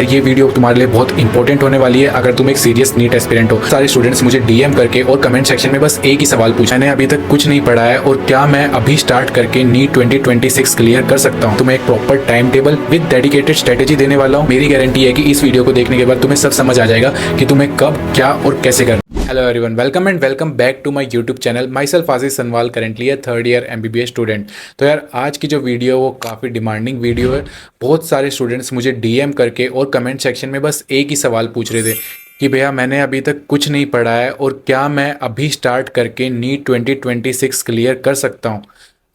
ये वीडियो तुम्हारे लिए बहुत इंपॉर्टेंट होने वाली है अगर तुम एक सीरियस नीट एस्पिरेंट हो। सारे स्टूडेंट्स मुझे डीएम करके और कमेंट सेक्शन में बस एक ही सवाल पूछा, मैंने अभी तक कुछ नहीं पढ़ा है और क्या मैं अभी स्टार्ट करके नीट 2026 क्लियर कर सकता हूँ। तुम्हें एक proper time table with dedicated strategy देने वाला हूँ। मेरी गारंटी है कि इस वीडियो को देखने के बाद तुम्हें सब समझ आ जाएगा कि तुम्हें कब क्या और कैसे करना। Hello everyone, welcome and welcome back to my YouTube channel. Myself Ashish Sanwal, currently है थर्ड ईयर एमबीबीएस स्टूडेंट। तो यार आज की जो वीडियो है वो काफ़ी डिमांडिंग वीडियो है। बहुत सारे स्टूडेंट्स मुझे डीएम करके और कमेंट सेक्शन में बस एक ही सवाल पूछ रहे थे कि भैया मैंने अभी तक कुछ नहीं पढ़ा है और क्या मैं अभी स्टार्ट करके नीट 2026 क्लियर कर सकता हूँ।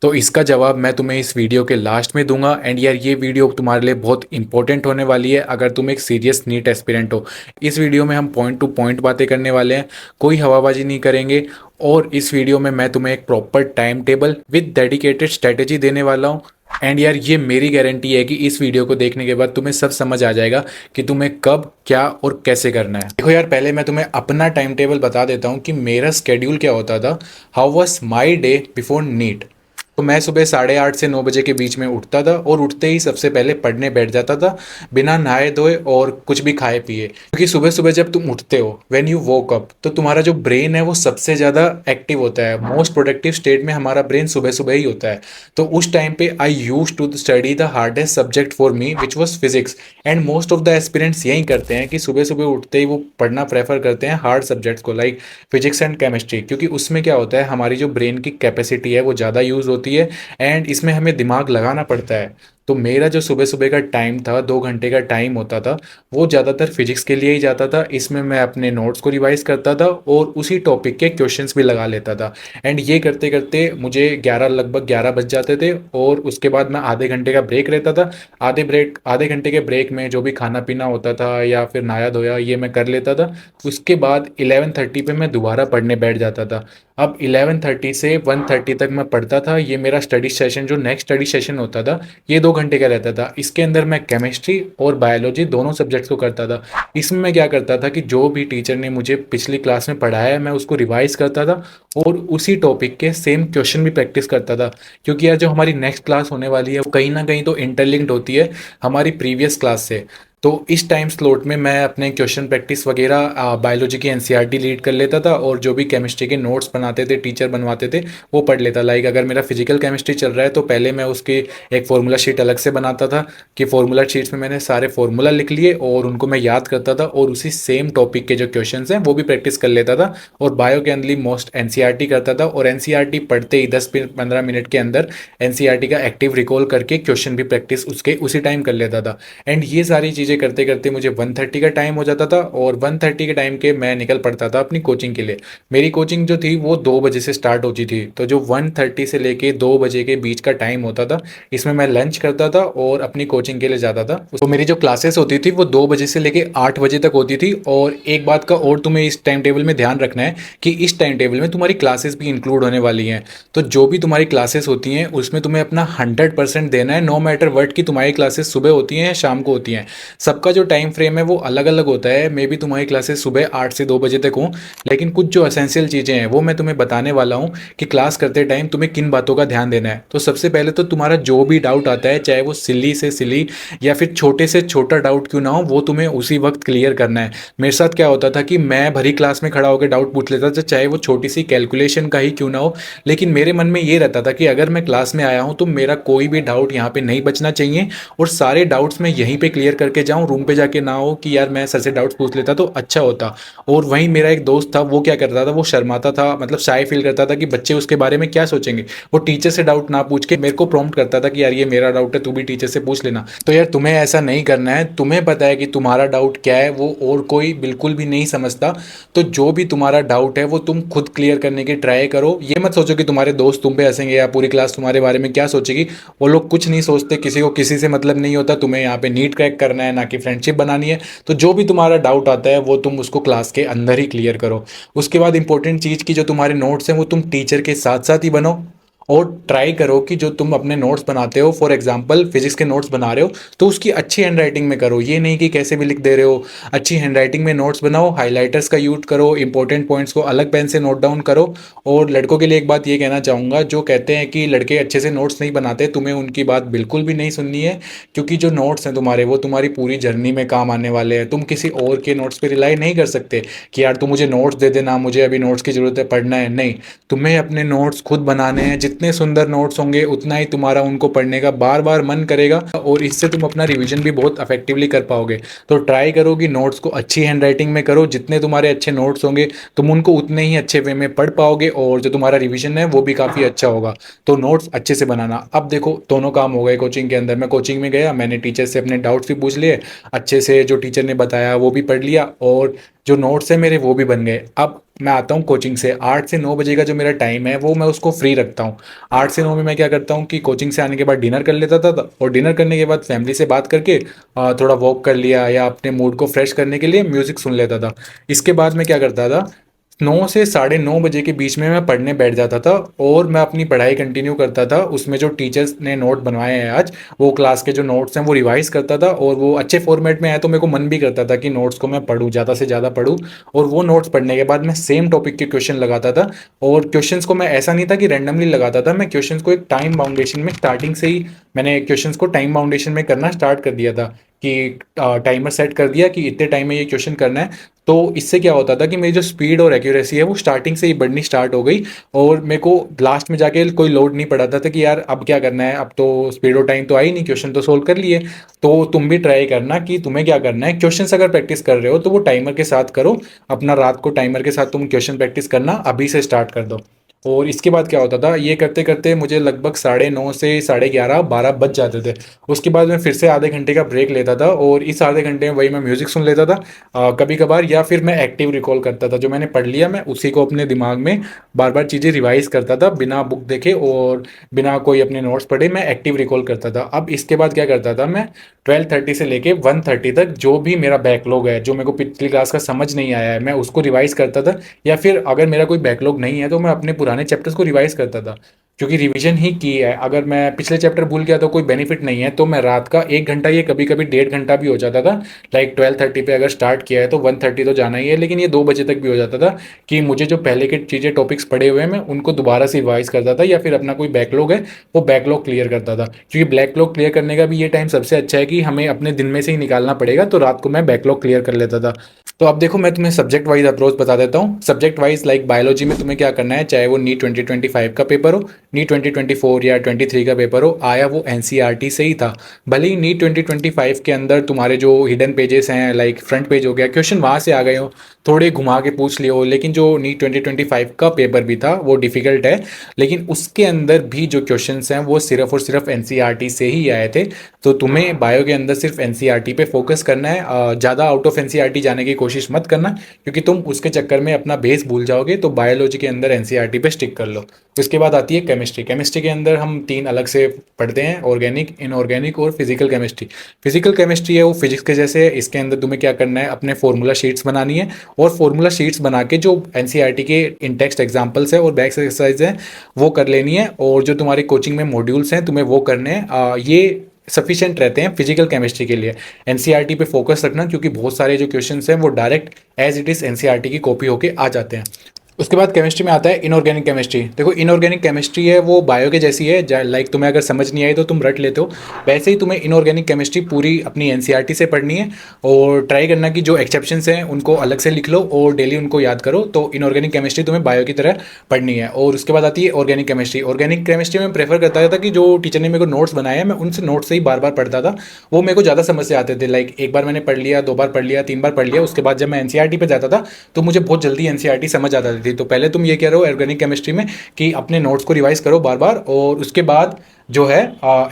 तो इसका जवाब मैं तुम्हें इस वीडियो के लास्ट में दूंगा। एंड यार ये वीडियो तुम्हारे लिए बहुत इंपॉर्टेंट होने वाली है अगर तुम एक सीरियस नीट एस्पिरेंट हो। इस वीडियो में हम पॉइंट टू पॉइंट बातें करने वाले हैं, कोई हवाबाजी नहीं करेंगे। और इस वीडियो में मैं तुम्हें एक proper time table with dedicated strategy देने वाला हूँ। एंड यार ये मेरी गारंटी है कि इस वीडियो को देखने के बाद तुम्हें सब समझ आ जाएगा कि तुम्हें कब क्या और कैसे करना है। देखो यार, पहले मैं तुम्हें अपना टाइम टेबल बता देता हूँ कि मेरा स्केड्यूल क्या होता था। How was my day before NEET. तो मैं सुबह 8:30 से 9 बजे के बीच में उठता था और उठते ही सबसे पहले पढ़ने बैठ जाता था, बिना नहाए धोए और कुछ भी खाए पिए। क्योंकि सुबह सुबह जब तुम उठते हो, व्हेन यू वोक अप, तो तुम्हारा जो ब्रेन है वो सबसे ज़्यादा एक्टिव होता है। मोस्ट प्रोडक्टिव स्टेट में हमारा ब्रेन सुबह सुबह ही होता है। तो उस टाइम पे I use to study the hardest subject for me which was physics. And most of the aspirants यही करते हैं कि सुबह सुबह उठते ही वो पढ़ना प्रेफर करते हैं हार्ड सब्जेक्ट्स को, लाइक फिजिक्स एंड केमिस्ट्री। क्योंकि उसमें क्या होता है, हमारी जो ब्रेन की कैपेसिटी है वो ज़्यादा यूज़ होती है एंड इसमें हमें दिमाग लगाना पड़ता है। तो मेरा जो सुबह सुबह का टाइम था, 2 घंटे का टाइम होता था, वो ज़्यादातर फिजिक्स के लिए ही जाता था। इसमें मैं अपने नोट्स को रिवाइज करता था और उसी टॉपिक के क्वेश्चंस भी लगा लेता था। एंड ये करते करते मुझे लगभग 11 बज जाते थे और उसके बाद मैं आधे घंटे का ब्रेक रहता था। आधे घंटे के ब्रेक में जो भी खाना पीना होता था या फिर नहाया धोया ये मैं कर लेता था। उसके बाद 11:30 पे मैं दोबारा पढ़ने बैठ जाता था। अब 11:30 से 1:30 तक मैं पढ़ता था। ये मेरा स्टडी सेशन, जो नेक्स्ट स्टडी सेशन होता था, ये 2 घंटे का रहता था। इसके अंदर मैं केमिस्ट्री और बायोलॉजी दोनों सब्जेक्ट्स को करता था। इसमें मैं क्या करता था कि जो भी टीचर ने मुझे पिछली क्लास में पढ़ाया है मैं उसको रिवाइज करता था और उसी टॉपिक के सेम क्वेश्चन भी प्रैक्टिस करता था। क्योंकि यार जो हमारी नेक्स्ट क्लास होने वाली है वो कहीं ना कहीं तो इंटरलिंक्ड होती है हमारी प्रीवियस क्लास से। तो इस टाइम स्लॉट में मैं अपने क्वेश्चन प्रैक्टिस वगैरह बायोलॉजी की एनसीईआरटी लीड कर लेता था और जो भी केमिस्ट्री के नोट्स बनाते थे, टीचर बनवाते थे, वो पढ़ लेता। लाइक अगर मेरा फिजिकल केमिस्ट्री चल रहा है तो पहले मैं उसकी एक फार्मूला शीट अलग से बनाता था कि फार्मूला शीट्स में मैंने सारे फार्मूला लिख लिए और उनको मैं याद करता था और उसी सेम टॉपिक के जो क्वेश्चन हैं वो भी प्रैक्टिस कर लेता था। और बायो के अंदर मोस्ट एनसीईआरटी करता था और एनसीईआरटी पढ़ते ही 10-15 मिनट के अंदर एनसीईआरटी का एक्टिव रिकॉल करके क्वेश्चन भी प्रैक्टिस उसके उसी टाइम कर लेता था। एंड ये सारी चीज़ें करते करते मुझे 1:30 का टाइम हो जाता था और 1:30 के टाइम के मैं निकल पड़ता था अपनी कोचिंग के लिए। मेरी कोचिंग जो थी वो 2 बजे से स्टार्ट होती थी। तो जो 1:30 से लेके 2 बजे के बीच का टाइम होता था, इसमें मैं लंच करता था और अपनी कोचिंग के लिए जाता था। तो मेरी जो क्लासेस होती थी वो 2 बजे से लेके 8 बजे तक होती थी। और एक बात का और तुम्हें इस टाइम टेबल में ध्यान रखना है कि इस टाइम टेबल में तुम्हारी क्लासेस भी इंक्लूड होने वाली हैं। तो जो भी तुम्हारी क्लासेस होती हैं उसमें तुम्हें अपना 100% देना है, नो मैटर व्हाट कि तुम्हारी क्लासेस सुबह होती हैं या शाम को होती हैं। सबका जो टाइम फ्रेम है वो अलग अलग होता है। मे बी तुम्हारी क्लासेस सुबह 8 से 2 बजे तक हों, लेकिन कुछ जो असेंशियल चीज़ें हैं वो मैं तुम्हें बताने वाला हूँ कि क्लास करते टाइम तुम्हें किन बातों का ध्यान देना है। तो सबसे पहले तो तुम्हारा जो भी डाउट आता है, चाहे वो सिली से सिली या फिर छोटे से छोटा डाउट क्यों ना हो, वो तुम्हें उसी वक्त क्लियर करना है। मेरे साथ क्या होता था कि मैं भरी क्लास में खड़ा होकर डाउट पूछ लेता था, चाहे वो छोटी सी कैलकुलेशन का ही क्यों ना हो। लेकिन मेरे मन में ये रहता था कि अगर मैं क्लास में आया हूँ तो मेरा कोई भी डाउट यहाँ पे नहीं बचना चाहिए और सारे डाउट्स मैं यहीं पे क्लियर करके जाऊँ, रूम पे जाके ना हो कि यार मैं सर से डाउट्स पूछ लेता तो अच्छा होता। और वहीं मेरा एक दोस्त था, वो क्या करता था, वो शर्माता था, मतलब शाय फील करता था कि बच्चे उसके बारे में क्या सोचेंगे। वो टीचर से डाउट ना पूछ के मेरे को प्रॉम्प्ट करता था कि यार ये मेरा डाउट है, तू भी टीचर से पूछ लेना। तो यार तुम्हें ऐसा नहीं करना है। तुम्हें पता है कि तुम्हारा डाउट क्या है, वो और कोई बिल्कुल भी नहीं समझता। तो जो भी तुम्हारा डाउट है वो तुम खुद क्लियर करने की ट्राई करो। ये मत सोचो कि तुम्हारे दोस्त तुम पे हंसेंगे या पूरी क्लास तुम्हारे बारे में क्या सोचेगी। वो लोग कुछ नहीं सोचते, किसी को किसी से मतलब नहीं होता। तुम्हें यहाँ पे नीट क्रैक करना है, ना कि फ्रेंडशिप बनानी है। तो जो भी तुम्हारा डाउट आता है वो तुम उसको क्लास के अंदर ही क्लियर करो। उसके बाद इंपॉर्टेंट चीज़ की जो तुम्हारे नोट्स हैं वो तुम टीचर के साथ साथ ही बनो और ट्राई करो कि जो तुम अपने नोट्स बनाते हो, फॉर एग्जांपल फिजिक्स के नोट्स बना रहे हो, तो उसकी अच्छी हैंड राइटिंग में करो। ये नहीं कि कैसे भी लिख दे रहे हो। अच्छी हैंड राइटिंग में नोट्स बनाओ, हाइलाइटर्स का यूज करो, इंपॉर्टेंट पॉइंट्स को अलग पेन से नोट डाउन करो। और लड़कों के लिए एक बात ये कहना चाहूँगा, जो कहते हैं कि लड़के अच्छे से नोट्स नहीं बनाते, तुम्हें उनकी बात बिल्कुल भी नहीं सुननी है। क्योंकि जो नोट्स हैं तुम्हारे, वो तुम्हारी पूरी जर्नी में काम आने वाले हैं। तुम किसी और के नोट्स पे रिलाई नहीं कर सकते कि यार तू मुझे नोट्स दे देना, मुझे अभी नोट्स की ज़रूरत है, पढ़ना है। नहीं, तुम्हें अपने नोट्स खुद बनाने हैं। जितने सुंदर नोट्स होंगे उतना ही तुम्हारा उनको पढ़ने का बार बार मन करेगा, और इससे तुम अपना रिवीजन भी बहुत इफेक्टिवली कर पाओगे। तो ट्राई करो कि नोट्स को अच्छी हैंड राइटिंग में करो। जितने तुम्हारे अच्छे नोट्स होंगे, तुम उनको उतने ही अच्छे वे में पढ़ पाओगे, और जो तुम्हारा रिवीजन है वो भी काफ़ी अच्छा होगा। तो नोट्स अच्छे से बनाना। अब देखो, दोनों काम हो गए कोचिंग के अंदर। मैं कोचिंग में गया, मैंने टीचर से अपने डाउट्स भी पूछ लिए, अच्छे से जो टीचर ने बताया वो भी पढ़ लिया, और जो नोट्स है मेरे वो भी बन गए। अब मैं आता हूँ कोचिंग से। 8 से 9 बजे का जो मेरा टाइम है वो मैं उसको फ्री रखता हूँ। 8 से 9 में मैं क्या करता हूँ कि कोचिंग से आने के बाद डिनर कर लेता था, और डिनर करने के बाद फैमिली से बात करके थोड़ा वॉक कर लिया, या अपने मूड को फ्रेश करने के लिए म्यूज़िक सुन लेता था। इसके बाद मैं क्या करता था, 9 से 9:30 बजे के बीच में मैं पढ़ने बैठ जाता था, और मैं अपनी पढ़ाई कंटिन्यू करता था। उसमें जो टीचर्स ने नोट बनवाए हैं आज, वो क्लास के जो नोट्स हैं वो रिवाइज करता था, और वो अच्छे फॉर्मेट में आए तो मेरे को मन भी करता था कि नोट्स को मैं पढूं, ज़्यादा से ज़्यादा पढूं। और वो नोट्स पढ़ने के बाद मैं सेम टॉपिक के क्वेश्चन लगाता था। और क्वेश्चंस को मैं ऐसा नहीं था कि रैंडमली लगाता था, मैं क्वेश्चंस को एक टाइम बाउंडेशन में स्टार्टिंग से ही मैंने क्वेश्चंस को टाइम बाउंडेशन में करना स्टार्ट कर दिया था, कि टाइमर सेट कर दिया कि इतने टाइम में ये क्वेश्चन करना है। तो इससे क्या होता था कि मेरी जो स्पीड और एक्यूरेसी है वो स्टार्टिंग से ही बढ़नी स्टार्ट हो गई, और मेरे को लास्ट में जाके कोई लोड नहीं पड़ा था कि यार अब क्या करना है, अब तो स्पीड और टाइम तो आई नहीं, क्वेश्चन तो सोल्व कर लिए। तो तुम भी ट्राई करना कि तुम्हें क्या करना है। क्वेश्चंस अगर प्रैक्टिस कर रहे हो तो वो टाइमर के साथ करो। अपना रात को टाइमर के साथ तुम क्वेश्चन प्रैक्टिस करना अभी से स्टार्ट कर दो। और इसके बाद क्या होता था, ये करते करते मुझे लगभग 9:30 से 11:30 12 बज जाते थे। उसके बाद मैं फिर से आधे घंटे का ब्रेक लेता था, और इस आधे घंटे में वही मैं म्यूज़िक सुन लेता था कभी कभार, या फिर मैं एक्टिव रिकॉल करता था। जो मैंने पढ़ लिया मैं उसी को अपने दिमाग में बार बार चीज़ें रिवाइज करता था, बिना बुक देखे और बिना कोई अपने नोट्स पढ़े मैं एक्टिव रिकॉल करता था। अब इसके बाद क्या करता था, मैं 12:30 से लेके 1:30 तक जो भी मेरा बैकलॉग है, जो मेरे को पिछली क्लास का समझ नहीं आया है, मैं उसको रिवाइज करता था। या फिर अगर मेरा कोई बैकलॉग नहीं है तो मैं अपने पुराने चैप्टर्स को रिवाइज करता था, क्योंकि रिवीजन ही की है। अगर मैं पिछले चैप्टर भूल गया तो कोई बेनिफिट नहीं है। तो मैं रात का 1 घंटा, ये कभी कभी 1.5 घंटा भी हो जाता था। लाइक 12:30 पे अगर स्टार्ट किया है तो 1:30 तो जाना ही है, लेकिन ये 2 बजे तक भी हो जाता था कि मुझे जो पहले के चीज़ें टॉपिक्स पढ़े हुए हैं मैं उनको दोबारा से रिवाइज करता था, या फिर अपना कोई बैकलॉग है वो बैकलॉग क्लियर करता था। क्योंकि बैकलॉग क्लियर करने का भी ये टाइम सबसे अच्छा है कि हमें अपने दिन में से ही निकालना पड़ेगा, तो रात को मैं बैकलॉग क्लियर कर लेता था। तो अब देखो, मैं तुम्हें सब्जेक्ट वाइज अप्रोच बता देता हूँ। सब्जेक्ट वाइज लाइक बायोलॉजी में तुम्हें क्या करना है, चाहे वो नीट 2025 का पेपर हो, नीट 2024 या 23 का पेपर हो, आया वो एनसीईआरटी से ही था। भले ही नीट 2025 के अंदर तुम्हारे जो हिडन पेजेस हैं, लाइक फ्रंट पेज हो गया, क्वेश्चन वहाँ से आ गए हो, थोड़े घुमा के पूछ लिए हो, लेकिन जो नीट 2025 का पेपर भी था वो डिफ़िकल्ट है। लेकिन उसके अंदर भी जो क्वेश्चंस हैं वो सिर्फ और सिर्फ एनसीईआरटी से ही आए थे। तो तुम्हें बायो के अंदर सिर्फ एनसीईआरटी पे फोकस करना है, ज़्यादा आउट ऑफ एनसीईआरटी जाने की कोशिश मत करना, क्योंकि तुम उसके चक्कर में अपना बेस भूल जाओगे। तो बायोलॉजी के अंदर एनसीईआरटी पे स्टिक कर लो। उसके बाद आती है केमिस्ट्री। केमिस्ट्री के अंदर हम 3 अलग से पढ़ते हैं, ऑर्गेनिक, इनऑर्गेनिक और फिजिकल केमिस्ट्री। फिजिकल केमिस्ट्री है वो फिजिक्स के जैसे है। इसके अंदर तुम्हें क्या करना है, अपने फॉर्मूला शीट्स बनानी है, और फॉर्मूला शीट्स बना के जो एनसीईआरटी के इन टेक्स्ट एग्जाम्पल्स है और बैक एक्सरसाइज है वो कर लेनी है। और जो तुम्हारे कोचिंग में मॉड्यूल्स हैं तुम्हें वो करने हैं। ये सफिशिएंट रहते हैं फिजिकल केमिस्ट्री के लिए। एनसीईआरटी पे फोकस रखना, क्योंकि बहुत सारे जो क्वेश्चंस हैं वो direct as it is NCERT की कॉपी होके आ जाते हैं। उसके बाद केमिस्ट्री में आता है इनऑर्गेनिक केमिस्ट्री। देखो, इनऑर्गेनिक केमिस्ट्री है वो बायो के जैसी है। लाइक तुम्हें अगर समझ नहीं आई तो तुम रट लेते हो, वैसे ही तुम्हें इनऑर्गेनिक केमिस्ट्री पूरी अपनी एनसीईआरटी से पढ़नी है। और ट्राई करना कि जो एक्सेप्शंस हैं उनको अलग से लिख लो और डेली उनको याद करो। तो इनऑर्गेनिक केमिस्ट्री तुम्हें बायो की तरह पढ़नी है। और उसके बाद आती है ऑर्गेनिक केमिस्ट्री। ऑर्गेनिक केमिस्ट्री में प्रेफर करता था कि जो टीचर ने मेरे को नोट्स बनाए हैं मैं उनसे नोट्स से ही बार बार पढ़ता था। वो मेरे को ज़्यादा समझ से आते थे। लाइक एक बार मैंने पढ़ लिया, 2 बार पढ़ लिया, 3 बार पढ़ लिया, उसके बाद जब मैं एनसीईआरटी पे जाता था तो मुझे बहुत जल्दी एनसीईआरटी समझ आ जाती थी। तो पहले तुम ये कह रहे हो ऑर्गेनिक केमिस्ट्री में कि अपने नोट्स को रिवाइज करो बार बार, और उसके बाद जो है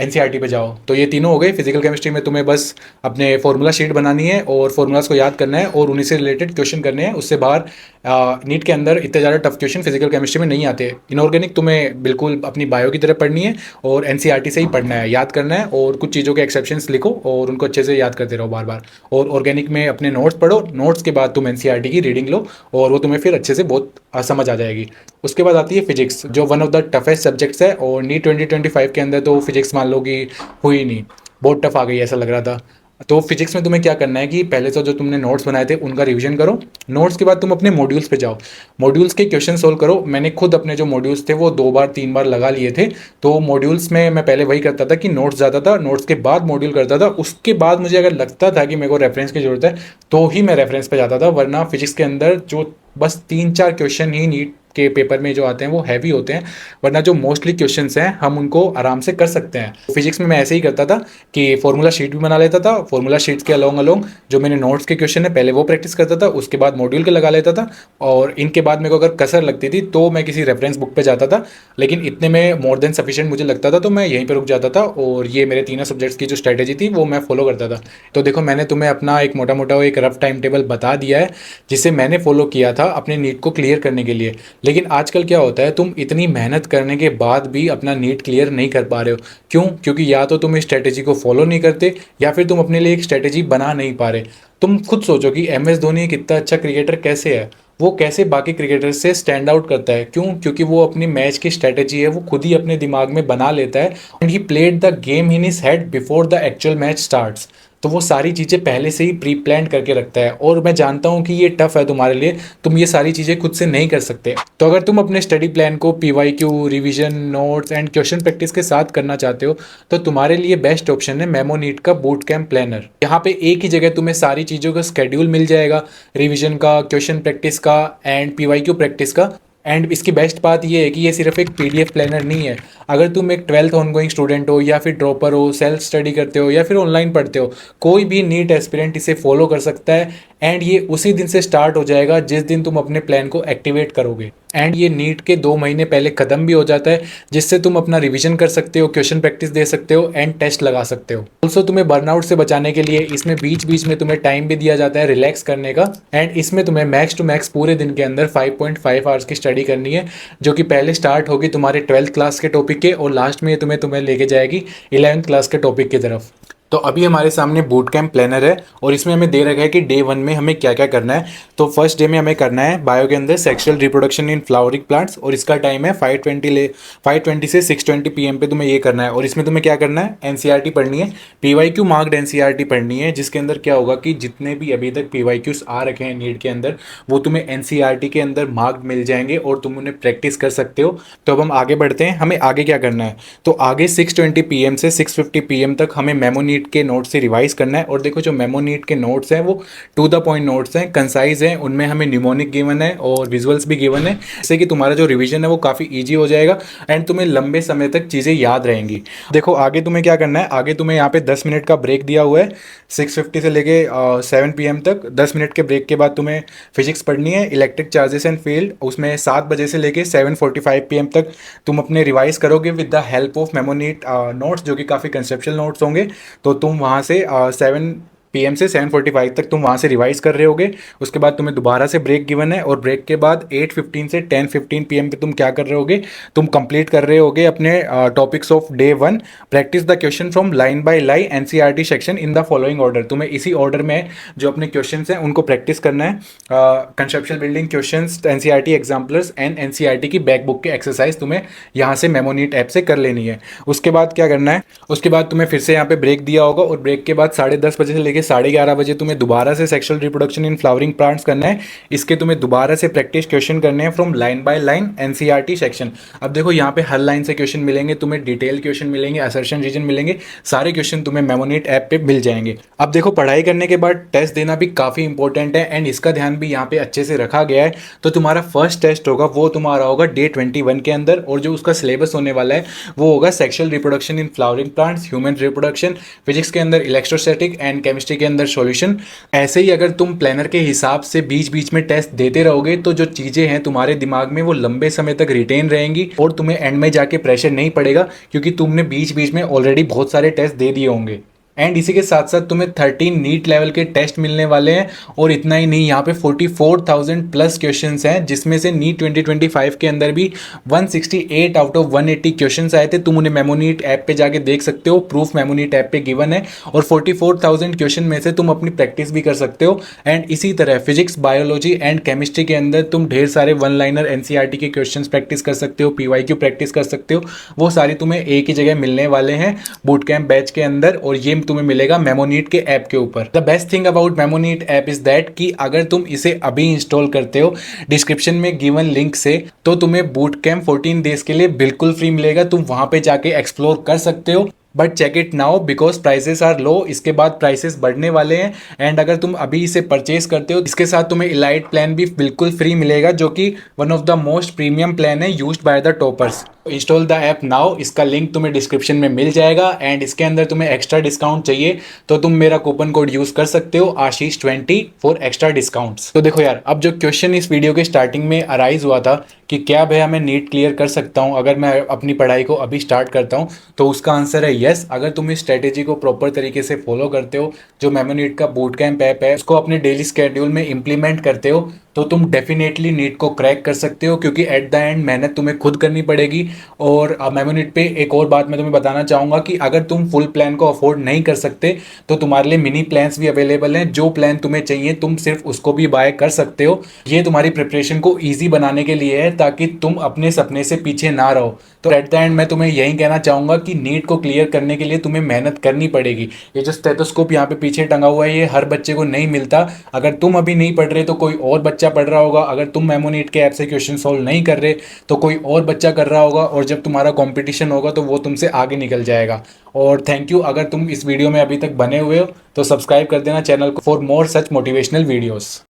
एनसीईआरटी पे जाओ। तो ये तीनों हो गए। फिजिकल केमिस्ट्री में तुम्हें बस अपने फॉर्मूला शीट बनानी है और फॉर्मूलाज को याद करना है और उन्हीं से रिलेटेड क्वेश्चन करने हैं, उससे बाहर नीट के अंदर इतने ज़्यादा टफ क्वेश्चन फिजिकल केमिस्ट्री में नहीं आते। इनऑर्गेनिक तुम्हें बिल्कुल अपनी बायो की तरह पढ़नी है और एनसीईआरटी से ही पढ़ना है, याद करना है, और कुछ चीज़ों के एक्सेप्शंस लिखो और उनको अच्छे से याद करते रहो बार बार। और ऑर्गेनिक में अपने नोट्स पढ़ो, नोट्स के बाद तुम एनसीईआरटी की रीडिंग लो और वो तुम्हें फिर अच्छे से बहुत समझ आ जाएगी। उसके बाद आती है फिजिक्स, जो one of the toughest subjects है, और नीट 2025 के अंदर तो फिजिक्स मान लो कि हुई नहीं, बहुत टफ आ गई ऐसा लग रहा था। तो फिजिक्स में तुम्हें क्या करना है कि पहले तो जो तुमने नोट्स बनाए थे उनका रिवीजन करो। नोट्स के बाद तुम अपने मॉड्यूल्स पे जाओ, मॉड्यूल्स के क्वेश्चन सोल्व करो। मैंने खुद अपने जो मॉड्यूल्स थे वो 2 बार 3 बार लगा लिए थे। तो मॉड्यूल्स में मैं पहले वही करता था कि नोट्स जाता था, नोट्स के बाद मॉड्यूल करता था। उसके बाद मुझे अगर लगता था कि मेरे को रेफरेंस की जरूरत है तो ही मैं रेफरेंस पे जाता था, वरना फिजिक्स के अंदर जो बस 3-4 क्वेश्चन ही नीट के पेपर में जो आते हैं वो हैवी होते हैं, वरना जो मोस्टली क्वेश्चंस हैं हम उनको आराम से कर सकते हैं। फिजिक्स में मैं ऐसे ही करता था कि फॉर्मूला शीट भी बना लेता था, फॉर्मूला शीट्स के अलोंग अलोंग जो मैंने नोट्स के क्वेश्चन है पहले वो प्रैक्टिस करता था, उसके बाद मॉड्यूल के लगा लेता था, और इनके बाद मेरे को अगर कसर लगती थी तो मैं किसी रेफरेंस बुक पे जाता था। लेकिन इतने में मोर देन सफिशिएंट मुझे लगता था तो मैं यहीं पर रुक जाता था, और ये मेरे तीनों सब्जेक्ट्स की जो स्ट्रैटेजी थी वो मैं फॉलो करता था। तो देखो मैंने तुम्हें अपना एक मोटा मोटा एक रफ टाइम टेबल बता दिया है जिसे मैंने फॉलो किया था अपने नीट को क्लियर करने के लिए। लेकिन आजकल क्या होता है, तुम इतनी मेहनत करने के बाद भी अपना नीट क्लियर नहीं कर पा रहे हो। क्यों? क्योंकि या तो तुम इस स्ट्रेटेजी को फॉलो नहीं करते या फिर तुम अपने लिए एक स्ट्रेटेजी बना नहीं पा रहे। तुम खुद सोचो कि एम एस धोनी कितना अच्छा क्रिकेटर कैसे है, वो कैसे बाकी क्रिकेटर से स्टैंड आउट करता है। क्यों? क्योंकि वो अपनी मैच की स्ट्रेटेजी है वो खुद ही अपने दिमाग में बना लेता है, and he played the game in his head before the actual match starts. तो वो सारी चीज़ें पहले से ही प्री प्लान करके रखता है, और मैं जानता हूँ कि ये टफ है तुम्हारे लिए, तुम ये सारी चीज़ें खुद से नहीं कर सकते। तो अगर तुम अपने स्टडी प्लान को PYQ, revision, notes and question practice के साथ करना चाहते हो तो तुम्हारे लिए बेस्ट ऑप्शन है मेमो नीट का बूट कैम्प प्लानर। यहाँ पे एक ही जगह तुम्हें सारी चीज़ों का स्केड्यूल मिल जाएगा, रिवीजन का, क्वेश्चन प्रैक्टिस का एंड पीवाईक्यू प्रैक्टिस का। एंड इसकी बेस्ट बात ये है कि ये सिर्फ एक पीडीएफ प्लानर नहीं है। अगर तुम एक 12th ऑनगोइंग स्टूडेंट हो या फिर ड्रॉपर हो, सेल्फ स्टडी करते हो या फिर ऑनलाइन पढ़ते हो, कोई भी नीट एस्पिरेंट इसे फॉलो कर सकता है। एंड ये उसी दिन से स्टार्ट हो जाएगा जिस दिन तुम अपने प्लान को एक्टिवेट करोगे। एंड ये नीट के 2 महीने पहले ख़त्म भी हो जाता है, जिससे तुम अपना रिवीजन कर सकते हो, क्वेश्चन प्रैक्टिस दे सकते हो एंड टेस्ट लगा सकते हो। ऑल्सो तुम्हें बर्नआउट से बचाने के लिए इसमें बीच बीच में तुम्हें टाइम भी दिया जाता है रिलैक्स करने का। एंड इसमें तुम्हें मैक्स टू मैक्स पूरे दिन के अंदर 5.5 आवर्स की स्टडी करनी है, जो कि पहले स्टार्ट होगी तुम्हारे 12th क्लास के टॉपिक के, और लास्ट में ये तुम्हें लेके जाएगी 11th क्लास के टॉपिक की तरफ। तो अभी हमारे सामने बूट कैम्प प्लानर है, और इसमें हमें दे रखा है कि डे 1 में हमें क्या क्या करना है। तो फर्स्ट डे में हमें करना है बायो के अंदर sexual reproduction in flowering plants, और इसका टाइम है 5:20 से 6:20 PM पे तुम्हें ये करना है। और इसमें तुम्हें क्या करना है, एनसीईआरटी पढ़नी है, पीवाईक्यू मार्क्ड एनसीईआरटी पढ़नी है, जिसके अंदर क्या होगा कि जितने भी अभी तक पीवाईक्यूज आ रखे हैं नीट के अंदर वो तुम्हें एनसीईआरटी के अंदर मार्क्ड मिल जाएंगे और तुम उन्हें प्रैक्टिस कर सकते हो। तो अब हम आगे बढ़ते हैं, हमें आगे क्या करना है। तो आगे 6:20 PM से 6:50 PM तक हमें मेमो नीट के नोट्स से रिवाइज करना है। और देखो जो मेमो नीट के नोट्स हैं वो टू द पॉइंट नोट्स हैं, कंसाइज हैं, उनमें हमें निमोनिक गिवन है और विजुअल्स भी गिवन है, जिससे कि तुम्हारा जो रिवीजन है वो काफ़ी ईजी हो जाएगा एंड तुम्हें लंबे समय तक चीज़ें याद रहेंगी। देखो आगे तुम्हें क्या करना है, आगे तुम्हें यहाँ पे 10 मिनट का ब्रेक दिया हुआ है, 6:50 से लेके 7 PM तक। 10 मिनट के ब्रेक के बाद तुम्हें फिजिक्स पढ़नी है, इलेक्ट्रिक चार्जेस एंड फील्ड, उसमें 7 बजे से लेके 7:45 PM तक तुम अपने रिवाइज करोगे with the help of memo NEET notes, जो कि काफ़ी कंसेप्चुअल नोट्स होंगे। तो तुम वहाँ से 7 PM से 7:45 तक तुम वहाँ से रिवाइज कर रहे होगे। उसके बाद तुम्हें दोबारा से ब्रेक गिवन है, और ब्रेक के बाद 8:15 से 10:15 PM पे तुम क्या कर रहे होगे, तुम कंप्लीट कर रहे होगे अपने topics of day 1, practice the question from line by line NCERT section in the following order. तुम्हें इसी ऑर्डर में जो अपने क्वेश्चंस हैं उनको प्रैक्टिस करना है। Conceptual building questions, NCERT exemplars and NCERT की बैक बुक के एक्सरसाइज तुम्हें यहाँ से मेमो नीट ऐप से कर लेनी है। उसके बाद क्या करना है, उसके बाद तुम्हें फिर से यहाँ पे ब्रेक दिया होगा, और ब्रेक के बाद 10:30 बजे से लेकर 11:30 बजे तुम्हें दोबारा से sexual reproduction in flowering plants करना है। इसके तुम्हें दोबारा से प्रैक्टिस क्वेश्चन करने हैं from line by line NCERT section. अब देखो यहाँ पे हर लाइन से क्वेश्चन मिलेंगे, तुम्हें डिटेल क्वेश्चन मिलेंगे, असर्शन रीजन मिलेंगे, सारे क्वेश्चन तुम्हें मेमो नीट ऐप पे मिल जाएंगे। अब देखो पढ़ाई करने के बाद टेस्ट देना भी काफ़ी इंपॉर्टेंट है, एंड इसका ध्यान भी यहाँ पे अच्छे से रखा गया है। तो तुम्हारा फर्स्ट टेस्ट होगा वो तुम्हारा होगा डे 21 के अंदर, और जो उसका सिलेबस होने वाला है वो होगा sexual reproduction in flowering plants, human reproduction, physics के अंदर इलेक्ट्रोस्टैटिक एंड केमिस्ट्री के अंदर सॉल्यूशन। ऐसे ही अगर तुम प्लानर के हिसाब से बीच बीच में टेस्ट देते रहोगे तो जो चीज़ें हैं तुम्हारे दिमाग में वो लंबे समय तक रिटेन रहेंगी, और तुम्हें एंड में जाके प्रेशर नहीं पड़ेगा, क्योंकि तुमने बीच बीच में ऑलरेडी बहुत सारे टेस्ट दे दिए होंगे। एंड इसी के साथ साथ तुम्हें 13 नीट लेवल के टेस्ट मिलने वाले हैं। और इतना ही नहीं, यहाँ पे 44,000 प्लस क्वेश्चंस हैं, जिसमें से नीट 2025 के अंदर भी 168 आउट ऑफ 180 क्वेश्चंस आए थे। तुम उन्हें मेमोनीट ऐप पे जाके देख सकते हो, प्रूफ मेमोनीट ऐप पे गिवन है। और 44,000 क्वेश्चन में से तुम अपनी प्रैक्टिस भी कर सकते हो। एंड इसी तरह फिजिक्स, बायोलॉजी एंड केमिस्ट्री के अंदर तुम ढेर सारे वन लाइनर एनसीईआरटी के क्वेश्चंस प्रैक्टिस कर सकते हो, पीवाईक्यू प्रैक्टिस कर सकते हो। वो सारी तुम्हें एक ही जगह मिलने वाले हैं बूट कैंप बैच के अंदर, और ये तुम्हें मिलेगा मेमोनीट के ऐप के ऊपर। The best thing about Memonit app is that कि अगर तुम इसे अभी इंस्टॉल करते हो डिस्क्रिप्शन में गिवन लिंक से, तो तुम्हें बूट कैंप 14 डेज के लिए बिल्कुल फ्री मिलेगा। तुम वहां पे जाके एक्सप्लोर कर सकते हो, but check it now because prices are low. इसके बाद प्राइसेस बढ़ने वाले हैं। एंड अगर तुम अभी इसे परचेज करते हो, इसके साथ तुम्हें इलाइट प्लान भी बिल्कुल फ्री मिलेगा, जो कि one of the most premium plan है used by the toppers. Install the app now, इसका लिंक तुम्हें डिस्क्रिप्शन में मिल जाएगा। एंड इसके अंदर तुम्हें एक्स्ट्रा डिस्काउंट चाहिए तो तुम मेरा कूपन कोड यूज कर सकते हो आशीष20 फॉर एक्स्ट्रा डिस्काउंट्स। तो देखो यार, अब जो क्वेश्चन इस वीडियो के स्टार्टिंग में अराइज हुआ था कि क्या भैया मैं नीट क्लियर कर सकता हूँ अगर मैं अपनी पढ़ाई को अभी स्टार्ट करता हूँ, तो उसका आंसर है यस। अगर तुम इस स्ट्रेटेजी को प्रॉपर तरीके से फॉलो करते हो, जो मेमोनीट का बूट कैंप ऐप है उसको अपने डेली स्केड्यूल में इंप्लीमेंट करते हो, तो तुम डेफिनेटली नीट को क्रैक कर सकते हो। क्योंकि एट द एंड मेहनत तुम्हें खुद करनी पड़ेगी। और मेमोनीट पे एक और बात मैं तुम्हें बताना चाहूँगा कि अगर तुम फुल प्लान को अफोर्ड नहीं कर सकते, तो तुम्हारे लिए मिनी प्लान्स भी अवेलेबल हैं। जो प्लान तुम्हें चाहिए तुम सिर्फ उसको भी बाय कर सकते हो। ये तुम्हारी प्रिपरेशन को ईजी बनाने के लिए है, ताकि तुम अपने सपने से पीछे ना रहो। तो एट द एंड मैं तुम्हें यही कहना चाहूँगा कि नीट को क्लियर करने के लिए तुम्हें मेहनत करनी पड़ेगी। ये जो स्टेथोस्कोप यहाँ पे पीछे टंगा हुआ है, ये हर बच्चे को नहीं मिलता। अगर तुम अभी नहीं पढ़ रहे तो कोई और बच्चा पढ़ रहा होगा। अगर तुम मेमोनीट के ऐप से क्वेश्चन सॉल्व नहीं कर रहे तो कोई और बच्चा कर रहा होगा, और जब तुम्हारा कंपटीशन होगा तो वो तुमसे आगे निकल जाएगा। और थैंक यू, अगर तुम इस वीडियो में अभी तक बने हुए हो तो सब्सक्राइब कर देना चैनल को for more such motivational videos.